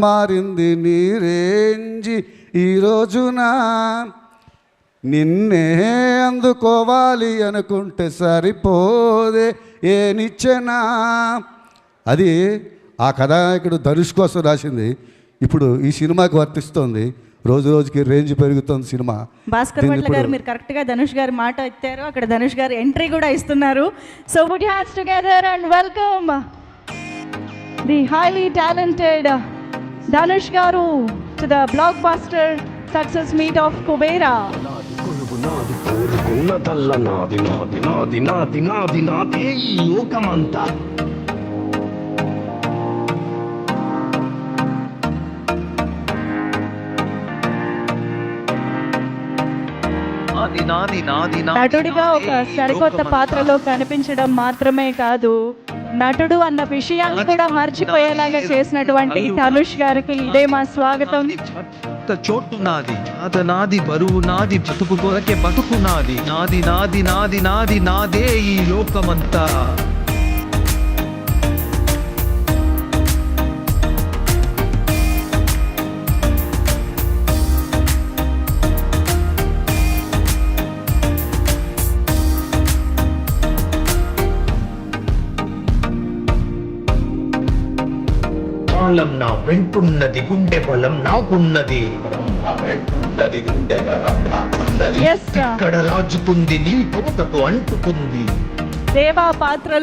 మారింది నీ రేంజి ఈ రోజున నిన్నే అందుకోవాలి అనుకుంటే సరిపోదే ఏ నిచ్చెనా. అది ఆ కథానాయకుడు ధనుష్ కోసం రాసింది. ఇప్పుడు ఈ సినిమాకి వర్తిస్తుంది. రోజు రోజుకి రేంజ్ పెరుగుతుంది సినిమా. భాస్కర్ భట్ల గారు మీరు కరెక్ట్గా ధనుష్ గారి మాట ఎత్తారు. అక్కడ ధనుష్ గారు ఎంట్రీ కూడా ఇస్తున్నారు. So put your hands together and welcome the highly talented Dhanush garu to the blockbuster success meet of Kubera. నటుడిగా ఒక సరికొత్త పాత్రలో కనిపించడం మాత్రమే కాదు, నటుడు అన్న విషయాన్ని కూడా మర్చిపోయేలాగా చేసినటువంటి ధనుష్ గారికి ఇదే మా స్వాగతం. చోటు నాది, నాది బరువు నాది, బతుకు కొరకే బతుకు నాది, నాది నాది నాది నాది నాదే ఈ లోకమంతా. కాలం నా వెంటున్నది, గుండె బలం నాకున్నది. ఇక్కడ రాజుకుంది నీ తోటకు అంటుకుంది. దేవా పాత్రలో